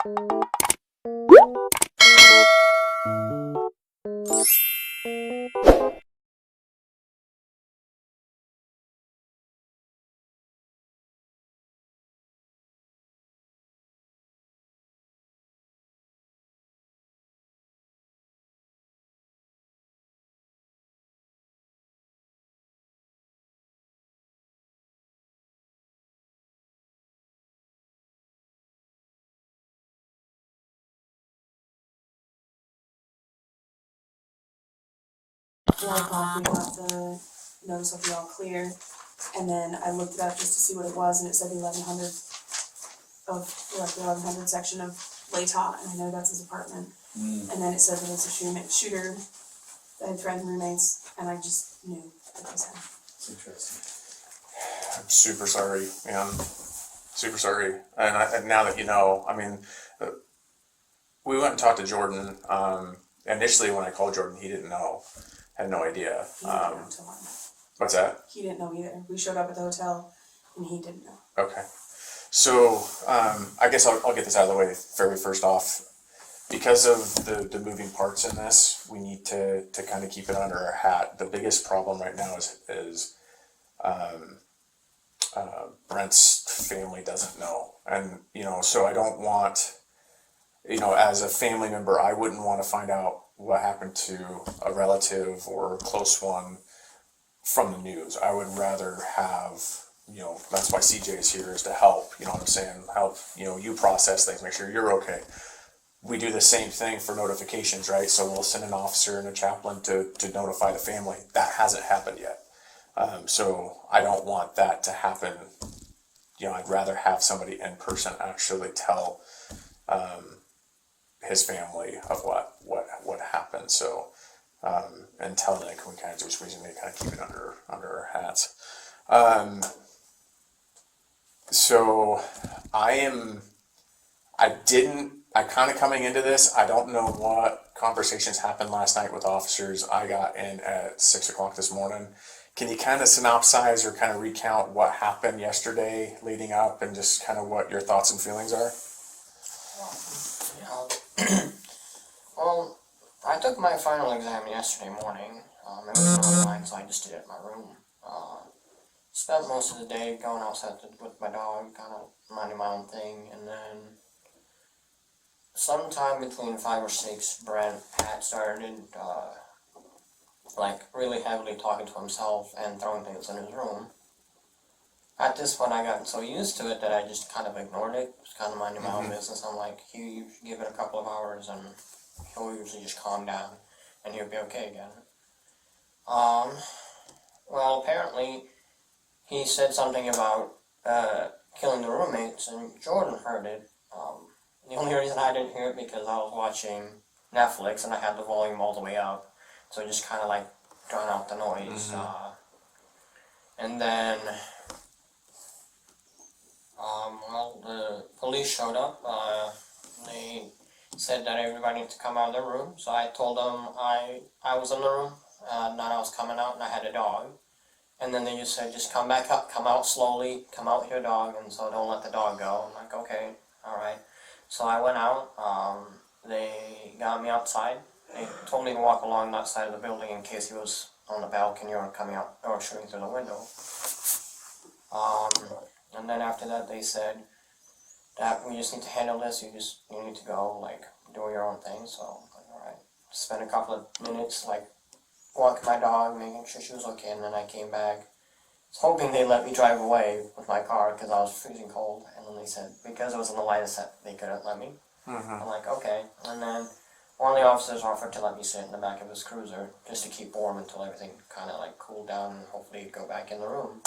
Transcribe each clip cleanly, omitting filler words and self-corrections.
4 o'clock, we got the notice of the all clear, and then I looked it up just to see what it was, and it said 1100 the 1100 section of Laytop, and I know that's his apartment. And then it said that it's a shooter that had threatened roommates, and I just knew that was him. It's interesting. I'm super sorry, man. Super sorry. And now that you know, I mean, we went and talked to Jordan. Initially, when I called Jordan, he didn't know. Had no idea. He didn't know until I. What's that? He didn't know either. We showed up at the hotel, and he didn't know. Okay. So, I guess I'll get this out of the way very first off. Because of the moving parts in this, we need to kind of keep it under our hat. The biggest problem right now is Brent's family doesn't know. And, so I don't want, as a family member, I wouldn't want to find out what happened to a relative or a close one from the news. I would rather have, that's why CJ is here, is to help, you know what I'm saying? Help, you process things, make sure you're okay. We do the same thing for notifications, right? So we'll send an officer and a chaplain to notify the family. That hasn't happened yet. So I don't want that to happen. I'd rather have somebody in person actually tell his family of what happened. So until then, we kind of just reasonably kind of keep it under our hats. So I kind of coming into this, I don't know what conversations happened last night with officers. I got in at 6 o'clock this morning. Can you kind of synopsize or kind of recount what happened yesterday leading up and just kind of what your thoughts and feelings are? Well, I took my final exam yesterday morning. It was online, so I just did it in my room. Spent most of the day going outside with my dog, kind of minding my own thing, and then sometime between 5 or 6, Brent had started really heavily talking to himself and throwing things in his room. At this point, I got so used to it that I just kind of ignored it, just kind of minding my own business. I'm like, you give it a couple of hours and he'll usually just calm down and he'll be okay again. Well, apparently he said something about killing the roommates, and Jordan heard it. The only reason I didn't hear it because I was watching Netflix and I had the volume all the way up, so it just kind of like drowned out the noise. And then, the police showed up. They said that everybody needed to come out of their room, so I told them I was in the room, that I was coming out, and I had a dog. And then they just said, just come back up, come out slowly, come out with your dog, and so don't let the dog go. I'm like, okay, alright. So I went out, they got me outside. They told me to walk along that side of the building in case he was on the balcony or coming out or shooting through the window. And then after that they said that we just need to handle this, you need to go, do your own thing. So I'm like, alright. Spent a couple of minutes, walking my dog, making sure she was okay, and then I came back. I was hoping they'd let me drive away with my car because I was freezing cold, and then they said because it was in the lightest set, they couldn't let me. I'm like, okay. And then one of the officers offered to let me sit in the back of his cruiser just to keep warm until everything kind of cooled down and hopefully go back in the room.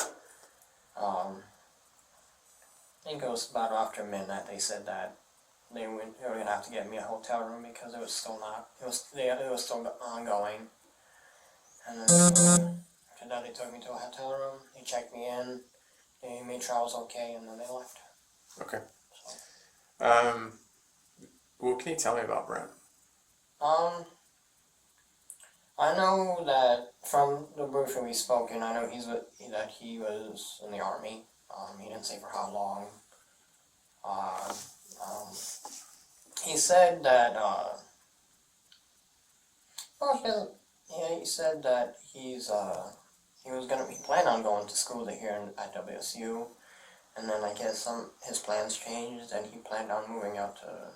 I think it was about after midnight they said that they were going to have to get me a hotel room because it was still still ongoing. And then after that they took me to a hotel room, they checked me in, they made sure I was okay, and then they left. Okay. So. What can you tell me about Brent? I know that from the briefing we spoke in, I know that he was in the Army. He didn't say for how long. he said that, he said that he planned on going to school here at WSU, and then I guess his plans changed, and he planned on moving out to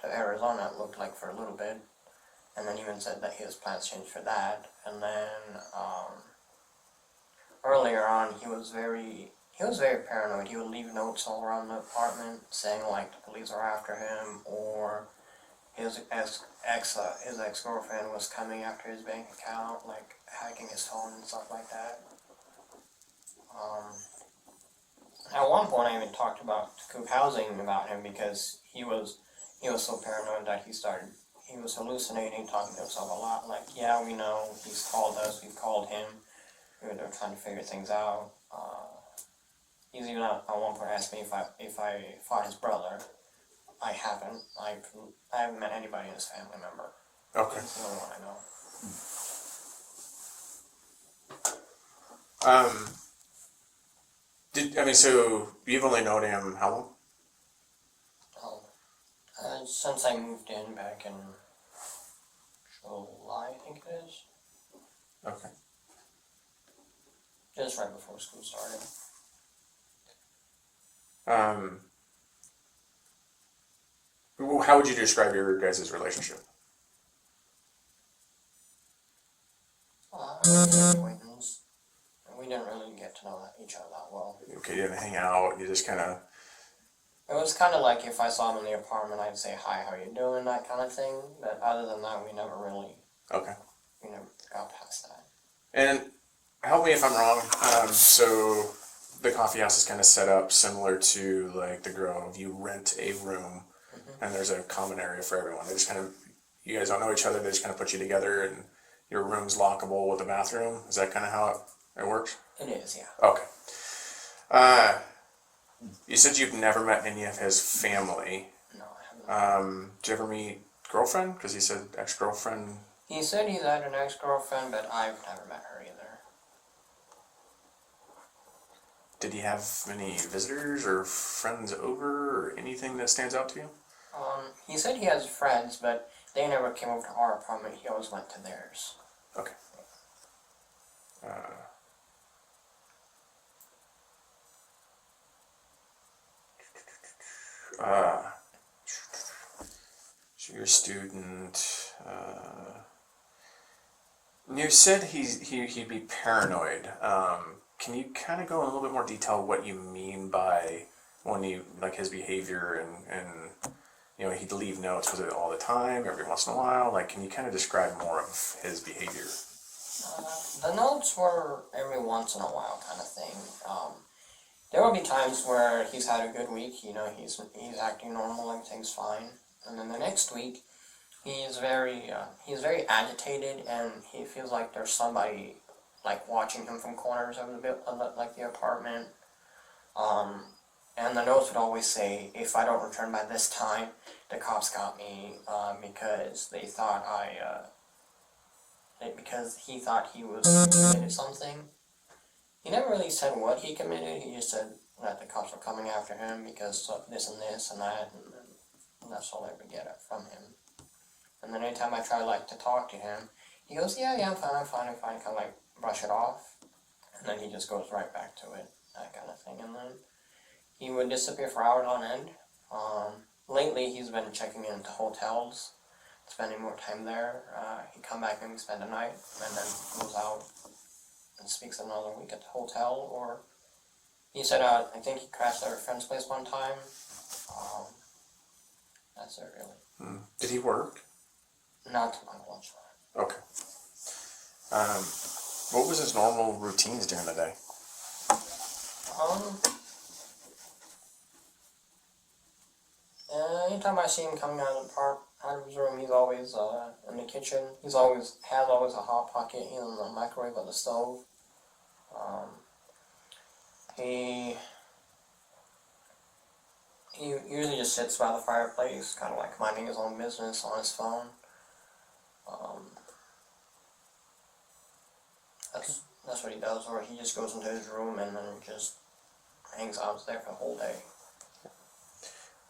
Arizona, it looked like, for a little bit, and then even said that his plans changed for that, and then, earlier on, he was very paranoid. He would leave notes all around the apartment saying, like, the police are after him, or his ex-girlfriend was coming after his bank account, like, hacking his phone and stuff like that. At one point, I even talked about Coop Housing about him because he was so paranoid that he was hallucinating, talking to himself a lot, like, yeah, we know, he's called us, we've called him, we were trying to figure things out. He's even at one point asked me if I fought his brother. I haven't. I haven't met anybody in his family member. Okay. He's the only one I know. So you've only known him how long? Since I moved in back in July, I think it is. Okay. Just right before school started. How would you describe your guys' relationship? Acquaintance. We didn't really get to know each other that well. Okay, you didn't hang out, you just kind of... It was kind of like if I saw him in the apartment, I'd say, hi, how you doing, that kind of thing. But other than that, we never really got past that. And help me if I'm wrong, so the coffee house is kind of set up similar to like the Grove. You rent a room, and there's a common area for everyone. They just kind of, you guys don't know each other, they just kind of put you together, and your room's lockable with a bathroom. Is that kind of how it works? It is, yeah. Okay. You said you've never met any of his family. No, I haven't. Did you ever meet girlfriend? Because he said ex-girlfriend. He said he's had an ex-girlfriend, but I've never met her either. Did he have many visitors or friends over or anything that stands out to you? He said he has friends, but they never came over to our apartment. He always went to theirs. Okay. So you're a student. You said he'd be paranoid. Can you kind of go in a little bit more detail what you mean by when you like his behavior and you know he'd leave notes? Was it all the time, every once in a while? Like, can you kind of describe more of his behavior? The notes were every once in a while kind of thing. There will be times where he's had a good week, you know, he's acting normal, everything's fine, and then the next week he's very agitated, and he feels like there's somebody like watching him from corners of the apartment. And the notes would always say, if I don't return by this time, the cops got me, because they thought because he thought he committed something. He never really said what he committed, he just said that the cops were coming after him because of this and this and that, and that's all I would get from him. And then anytime I try to talk to him, he goes, yeah, I'm fine, kind of like brush it off, and then he just goes right back to it, that kind of thing, and then he would disappear for hours on end. Lately he's been checking into hotels, spending more time there. He'd come back and spend a night, and then goes out and speaks another week at the hotel, or he said, I think he crashed at a friend's place one time. That's it, really. Did he work? Not to my knowledge. Okay. What was his normal routines during the day? Anytime I see him coming out of his room, he's always in the kitchen. He's always a hot pocket in the microwave or the stove. He usually just sits by the fireplace, kind of like minding his own business on his phone. That's what he does, or he just goes into his room and then just hangs out there for the whole day.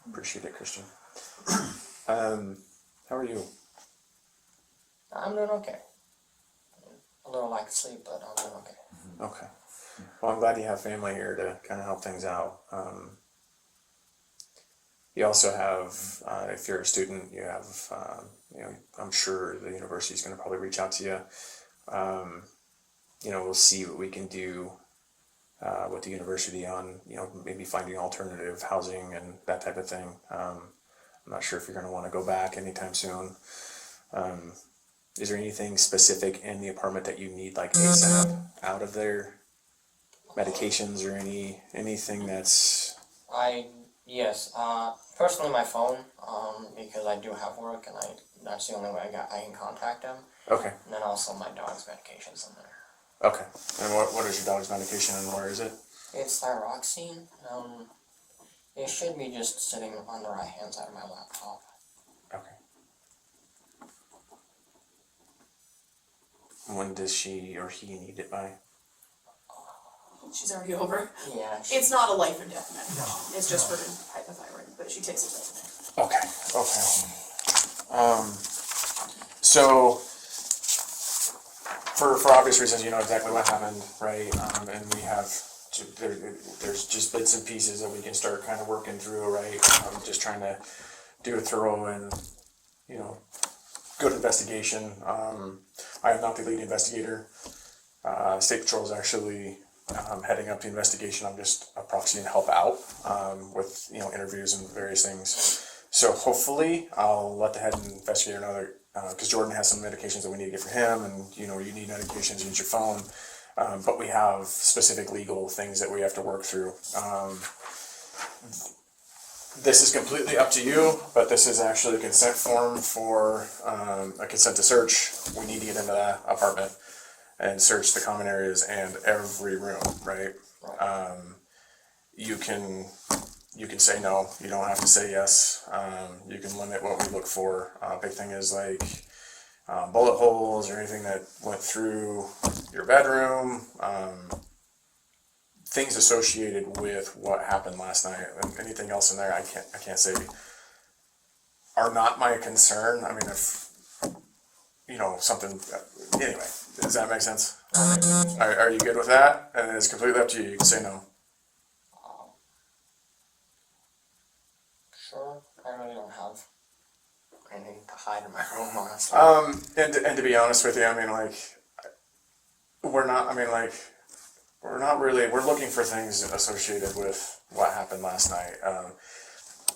Appreciate it, Christian. How are you? I'm doing okay. A little lack of sleep, but I'm doing okay. Okay. Well, I'm glad you have family here to kind of help things out. You also have, if you're a student, you have, I'm sure the university is going to probably reach out to you. We'll see what we can do with the university on, maybe finding alternative housing and that type of thing. I'm not sure if you're going to want to go back anytime soon. Is there anything specific in the apartment that you need, like ASAP, out of there? Medications or anything that's... Yes, personally my phone, because I do have work and that's the only way I can contact them. Okay. And then also my dog's medications in there. Okay. And what is your dog's medication and where is it? It's thyroxine. It should be just sitting on the right hand side of my laptop. Okay. When does she or he need it by? She's already over. Yeah. It's not a life or death medication. It's just for hypothyroid, but she takes it every day. Okay. So, for obvious reasons, you know exactly what happened, right? And we have, there's just bits and pieces that we can start kind of working through, right? Just trying to do a thorough and, good investigation. I am not the lead investigator. State Patrol is actually heading up the investigation. I'm just a proxy and help out with interviews and various things. So hopefully I'll let the head investigator know that because Jordan has some medications that we need to get for him, and you need medications, you need your phone, but we have specific legal things that we have to work through. This is completely up to you, but this is actually a consent form for a consent to search. We need to get into that apartment and search the common areas and every room, right? You can say no. You don't have to say yes. You can limit what we look for. Big thing is like bullet holes or anything that went through your bedroom. Things associated with what happened last night, and anything else in there, I can't say are not my concern. I mean, if something. Anyway, does that make sense? Are you good with that? And it's completely up to you. You can say no. Sure. I really don't have anything to hide in my room, honestly. And to be honest with you, I mean, like, we're looking for things associated with what happened last night.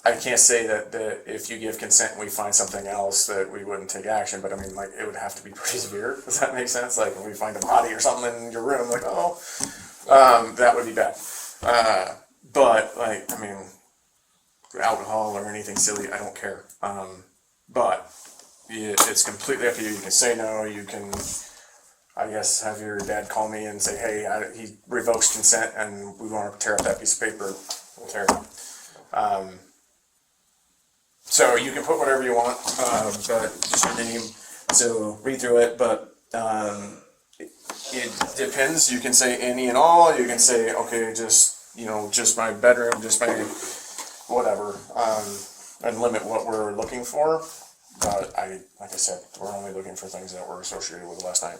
I can't say that if you give consent and we find something else that we wouldn't take action, but I mean, like, it would have to be pretty severe. Does that make sense? Like, if we find a body or something in your room, like, that would be bad. But, like, I mean, alcohol or anything silly, I don't care. But it's completely up to you. You can say no. You can, I guess, have your dad call me and say, hey, he revokes consent and we want to tear up that piece of paper. We'll tear it up. So you can put whatever you want, but just your name. So read through it, but it depends. You can say any and all. You can say, okay, just my bedroom, just my whatever, and limit what we're looking for. But like I said, we're only looking for things that were associated with last night.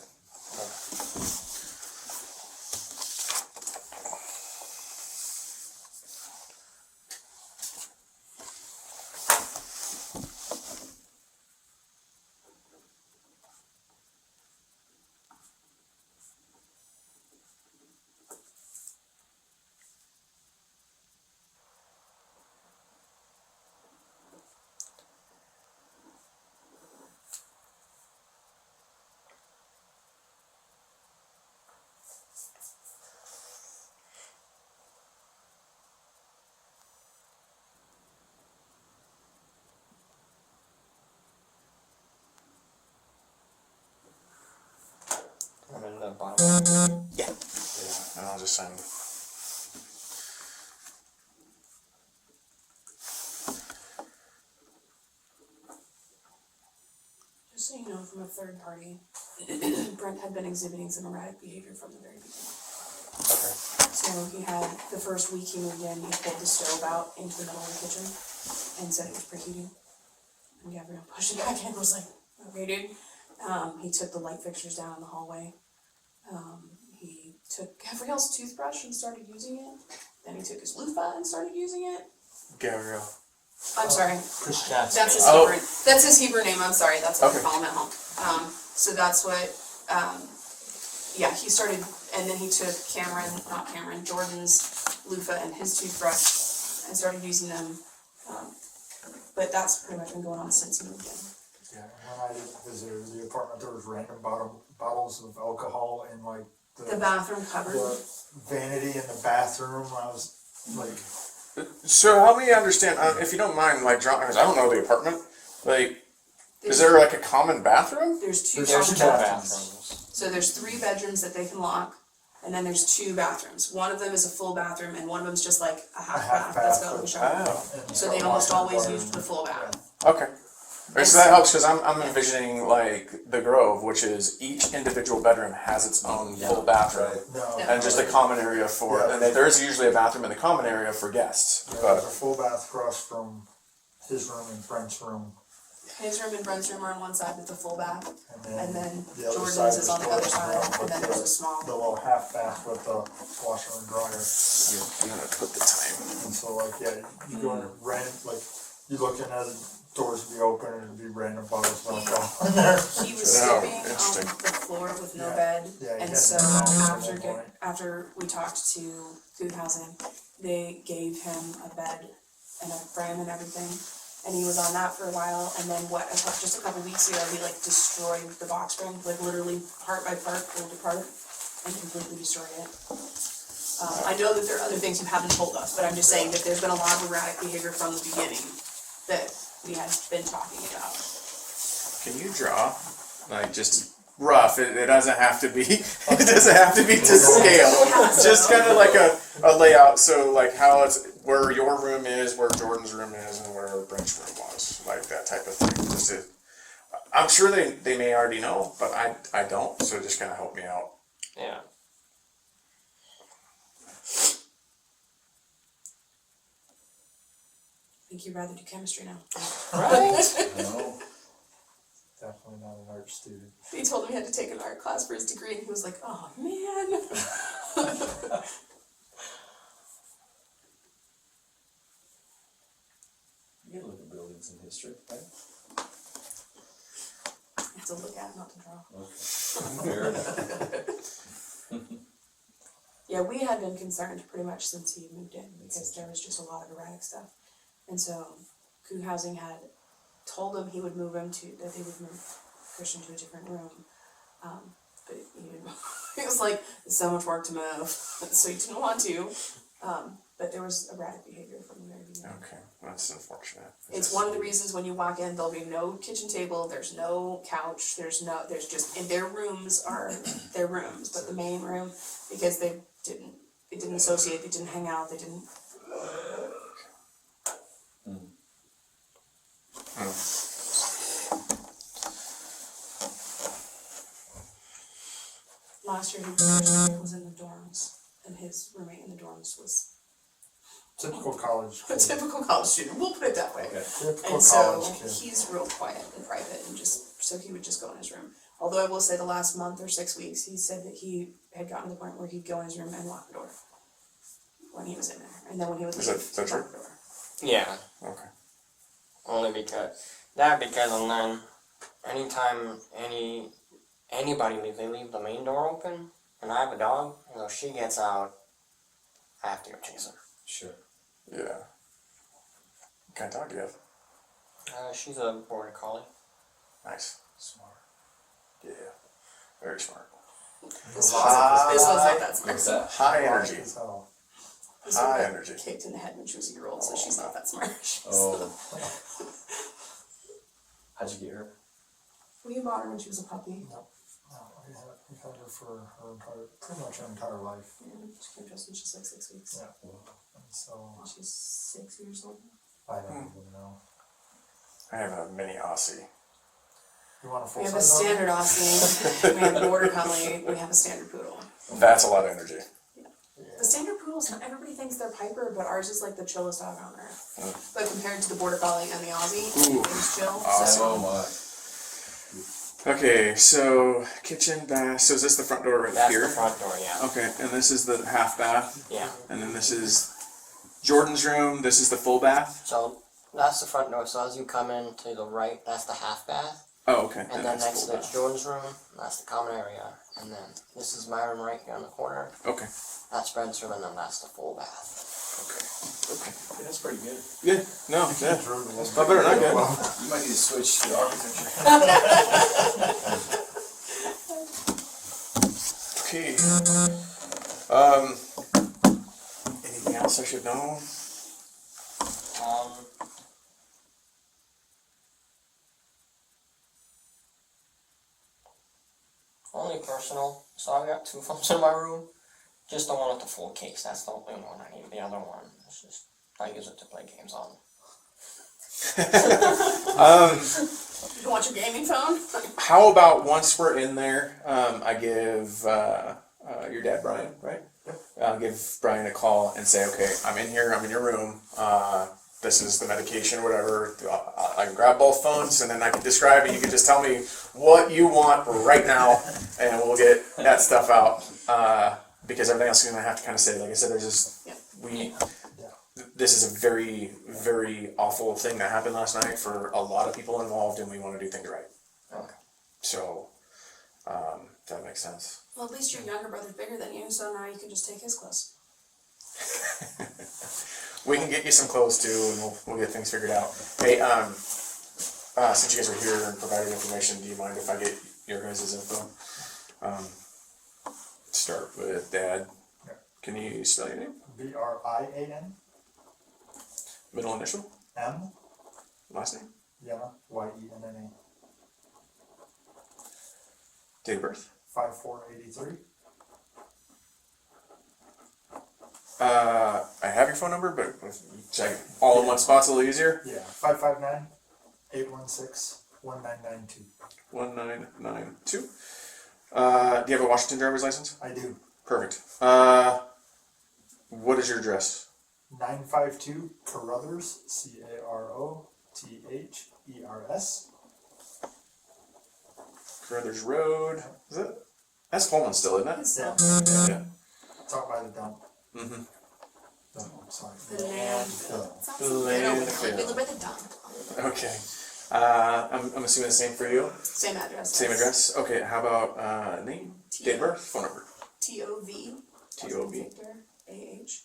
I'm in the bottom. Yeah, and I'll just sign. Just so you know, from a third party, Brent had been exhibiting some erratic behavior from the very beginning. Okay. So he had, the first week he moved in, he pulled the stove out into the middle of the kitchen and said it was preheating. And Gabrielle pushed it back in and was like, okay, dude. He took the light fixtures down in the hallway. He took Gabrielle's toothbrush and started using it. Then he took his loofah and started using it. Gabriel. I'm sorry. Christian. That's his Oh. Hebrew. That's his Hebrew name. I'm sorry. That's what Okay. we call him at home. So that's what. Yeah, he started, and then he took Jordan's loofah and his toothbrush, and started using them. But that's pretty much been going on since he moved in. Yeah, when I visited the apartment, there was random bottles of alcohol in like The bathroom cupboard. the vanity in the bathroom. I was like, So help me understand, if you don't mind, like, drawing, because I don't know the apartment. Like, is there like a common bathroom? There's two There's common two bathrooms. bathrooms. So there's 3 bedrooms that they can lock, and then there's 2 bathrooms. One of them is a full bathroom, and one of them's just like a half bath that's got like a shower. Oh, and So they almost always use the full bath. okay. Alright, so that helps because I'm envisioning like the Grove, which is each individual bedroom has its own full bathroom. No, Yeah. And just a common area for, Yeah. and there is usually a bathroom in the common area for guests. there's But a full bath across from his room and Brent's room, His room and Brent's room are on one side with the full bath, and then the other Jordan's side is on the other Jordan's side, room and with then there's a small. the little half bath with the washer and dryer. I'm gonna put the time. And so like, yeah, you go in random, like, you look in at the doors would be open and it'd be random bottles of alcohol in there. He was Oh, sleeping on interesting. the floor with no Yeah. bed, Yeah, he and had so no bed at after one point. after we talked to food housing, they gave him a bed and a frame and everything, and he was on that for a while. And then just a couple weeks ago, he like destroyed the box spring, like literally part by part, pulled apart, and completely destroyed it. I know that there are other things you haven't told us, but I'm just saying that there's been a lot of erratic behavior from the beginning that we had been talking about. Can you draw, like, just rough? It doesn't have to be. It doesn't have to be to scale. Just kind of like a layout. So like how it's where your room is, where Jordan's room is, and where Brent's room was, like that type of thing. Just to, I'm sure they may already know, but I don't. So just kind of help me out. Yeah. I think you'd rather do chemistry now. Right? No, definitely not an art student. They told him he had to take an art class for his degree, and he was like, oh man. You can look at buildings in history, right? I have to look at it, not to draw. Okay. Fair enough. Yeah, we had been concerned pretty much since he moved in because there was just a lot of erratic stuff. And so Coug Housing had told him he would move him that they would move Christian to a different room. But he didn't. He was like, it's so much work to move, so he didn't want to. But there was erratic behavior from the very beginning. Okay, that's unfortunate. It's one of the reasons when you walk in, there'll be no kitchen table, there's no couch, there's just, and their rooms are their rooms, but the main room, because they didn't associate, they didn't hang out, they didn't. Last year, he was in the dorms, and his roommate in the dorms was Typical college a kid. typical college student, we'll put it that way. Okay. Typical And so college kid. he's real quiet and private and so he would just go in his room. Although I will say the last month or 6 weeks, he said that he had gotten to the point where he'd go in his room and lock the door when he was in there. And then when he would leave, Is that he'd lock the door. Yeah. Okay. Only because and then anytime anybody leaves, they leave the main door open, and I have a dog, and if she gets out, I have to go chase her. Sure. Yeah. What kind of dog do you have? She's a border collie. Nice. Smart. Yeah. Very smart. This one's not that smart. What's that? High energy. So, This High one got energy. kicked in the head when she was a year old, so she's not that smart. Oh. How'd you get her? We bought her when she was a puppy. no, we've had her for pretty much her entire life. And she came to us when she's like 6 weeks. Yeah. And so, And she's 6 years old. I don't even know. I have a mini Aussie. You want a full We have a size dog? standard Aussie, we have a border collie, we have a standard poodle. That's a lot of energy. The standard poodle gross. Not everybody thinks they're Piper, but ours is like the chillest dog on earth. But compared to the Border Collie and the Aussie, Ooh. it's chill. Awesome. Oh my. Okay, so kitchen, bath. So is this the front door right That's here? the front door, yeah. Okay, and this is the half bath, Yeah. and then this is Jordan's room. This is the full bath. So that's the front door. So as you come in to the right, that's the half bath. Oh, okay. And then that's next full to it's bath. Jordan's room. That's the common area. And then this is my room right here in the corner. Okay. That's Brent's room, and then that's the full bath. Okay. Yeah, that's pretty good. Yeah. No. Yeah. Kids' room is- It's not better. Not good. You might need to switch the architecture. Okay. Anything else I should know? Only personal. So I got 2 phones in my room. Just the one with the full case. That's the only one I need. The other one is just I use it to play games on. You can watch your gaming phone. How about once we're in there, I give your dad Brian, right? I'll give Brian a call and say, okay, I'm in here. I'm in your room. This is the medication, whatever. I can grab both phones and then I can describe it. You can just tell me what you want right now, and we'll get that stuff out. Because everything else is gonna have to kind of say, like I said, there's just this is a very, very awful thing that happened last night for a lot of people involved, and we want to do things right. Okay. So that makes sense. Well, at least your younger brother's bigger than you, so now you can just take his clothes. We can get you some clothes too, and we'll get things figured out. Hey, since you guys are here and provided information, do you mind if I get your guys' info? Start with Dad. Yeah. Can you spell your name? BRIAN Middle initial? M Last name? Yenna YENNA Date of birth? 5483. I have your phone number, but check all in one spot's a little easier. Yeah, 559-816-1992. 1992. Do you have a Washington driver's license? I do. Perfect. What is your address? 952 Carruthers, CAROTHERS. Carruthers Road. Is it? That's Coleman still, isn't it? It's Yeah. Yeah. It's out by the dump. Mm-hmm. Sorry. the land. The land. We live by the dump. Okay. I'm assuming the same for you. Same address. Same address. Okay. How about name, date of birth, phone number? TOV. TOV. Victor. AH.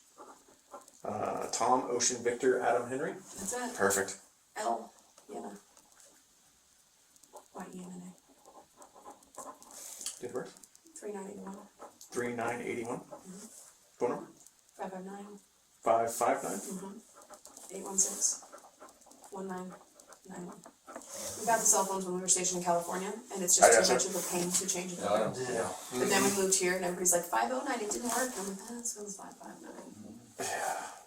Tom, Ocean, Victor, Adam, Henry. That's it. Perfect. L. Yenna. YENNA. Date of birth? 3981. 3981. Phone number? 559. 559. 816. 1991. We got the cell phones when we were stationed in California, and it's I just too gotcha. much of a pain to change it Yeah, I over. know. Yeah. But then we moved here, and everybody's like 509. It didn't work. And I'm like, that's because 559.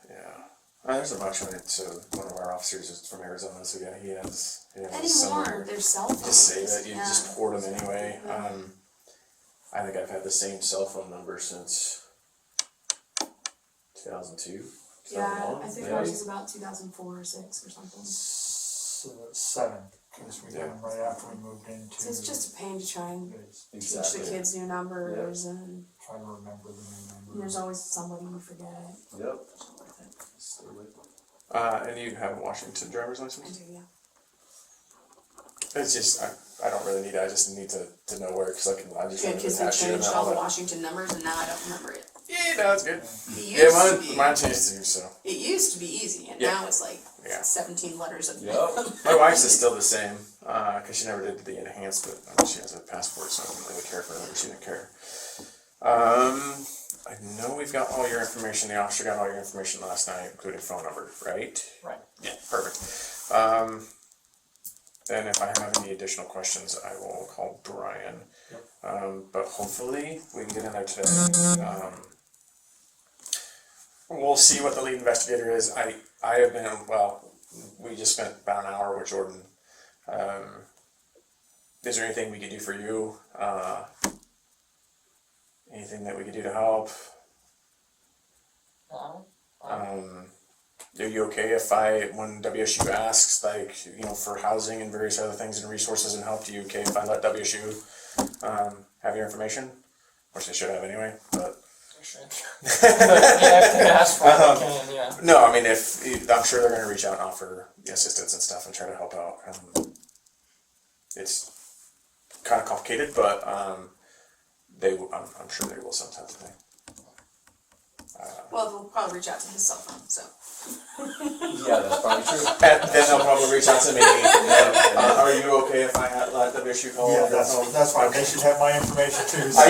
Yeah. There's a bunch of it. So one of our officers is from Arizona, so yeah, he has Anymore, similar. there's cell phones. Just save it. You Yeah. just port them anyway. Yeah. I think I've had the same cell phone number since 2002. Yeah, 2001, I think maybe? ours is about 2004 or 6 or something. 7, because we got them right after we moved into. So it's just a pain to try and It's teach Exactly. the kids new numbers, and trying to remember the new number. there's always somebody you forget. Yep. It's not worth it. Stay with it. And you have a Washington driver's I license? do, yeah. It's just, I don't really need it. I just need to know where, because I just Yeah, want to kids have attach you and changed all all the that. Washington numbers, and now I don't remember it. Yeah, no, that's good. It Yeah, used to be. mine changed too, so. It used to be easy, and Yeah. now it's like Yeah. 17 letters of. Yep. My wife's is still the same, because she never did the enhanced, but she has a passport, so I don't really care for her, but she didn't care. I know we've got all your information, the officer got all your information last night, including phone number, right? Right. Yeah, perfect. And if I have any additional questions, I will call Brian. But hopefully we can get in there today. We'll see what the lead investigator is. I have been, well, we just spent about an hour with Jordan. Is there anything we could do for you? Anything that we could do to help? Are you okay if when WSU asks, like, for housing and various other things and resources and help, do you okay if I let WSU have your information? Which they should have anyway, but. Sure. Yeah, if they ask for it, they can, yeah. No, I mean, I'm sure they're going to reach out and offer assistance and stuff and try to help out. It's kind of complicated, but I'm sure they will sometimes. Well, they'll probably reach out to his cell phone, so. Yeah, that's probably true. And then they'll probably reach out to me. Are you okay if I let WSU call? Yeah, that's fine, they should have my information too, so.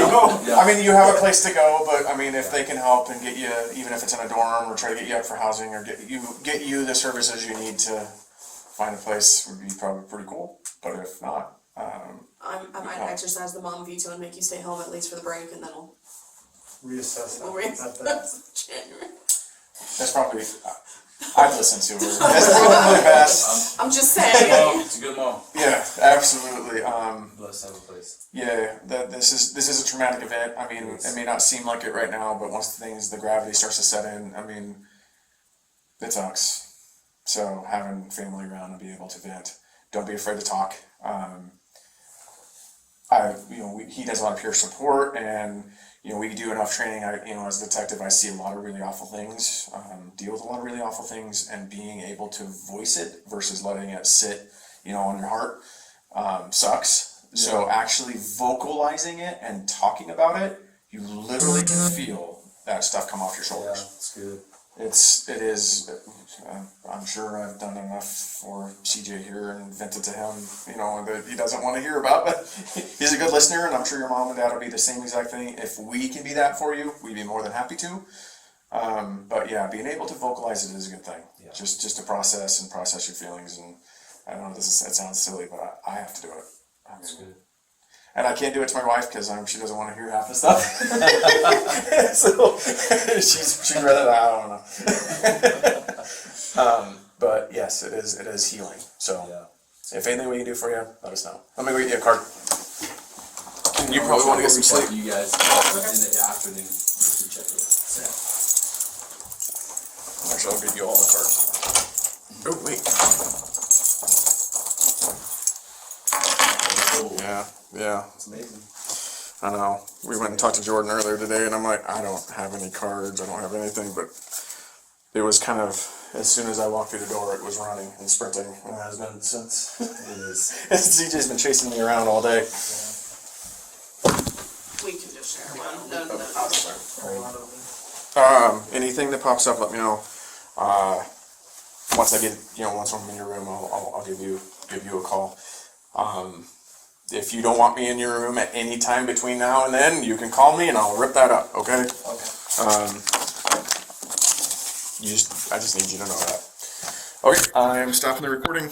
Yeah. I mean, you have a place to go, but I mean, if they can help and get you, even if it's in a dorm, or try to get you up for housing, or get you the services you need to find a place, would be probably pretty cool. But if not, I might exercise the mom veto and make you stay home at least for the break, and then Reassess we'll that. reassess January. that's probably I'd listen to her. That's probably best. I'm just Mom, saying. it's a good mom. Yeah, absolutely. Blessed to have a place. Yeah, this is a traumatic event. I mean, Yes. it may not seem like it right now, but once the gravity starts to set in, I mean, it sucks. So having family around and be able to vent, don't be afraid to talk. He does a lot of peer support, and we do enough training. As a detective, I see a lot of really awful things, deal with a lot of really awful things, and being able to voice it versus letting it sit, on your heart, sucks. Yeah. So actually vocalizing it and talking about it, you literally can feel that stuff come off your shoulders. Yeah, it's good. It is. I'm sure I've done enough for CJ here and vented to him, that he doesn't want to hear about, but he's a good listener, and I'm sure your mom and dad will be the same exact thing. If we can be that for you, we'd be more than happy to. But yeah, being able to vocalize it is a good thing. Yeah. Just to process your feelings, and I don't know, it sounds silly, but I have to do it. That's good. And I can't do it to my wife because she doesn't want to hear half the stuff. So she'd rather I don't know. But yes, it is healing. So if anything we can do for you, let us know. Let me read you a card. And you probably want to get some sleep. You guys in the afternoon just to check it. Actually, I'll give you all the cards. Oh wait. Yeah. It's amazing. I know. We went and talked to Jordan earlier today, and I'm like, I don't have any cards, I don't have anything, but it was kind of, as soon as I walked through the door, it was running and sprinting, and it has been since. It is. CJ's been chasing me around all day. We can just share one. No. Anything that pops up, let me know. Once I get, once I'm in your room, I'll give you a call. If you don't want me in your room at any time between now and then, you can call me and I'll rip that up, okay? Okay. I just need you to know that. Okay, I'm stopping the recording.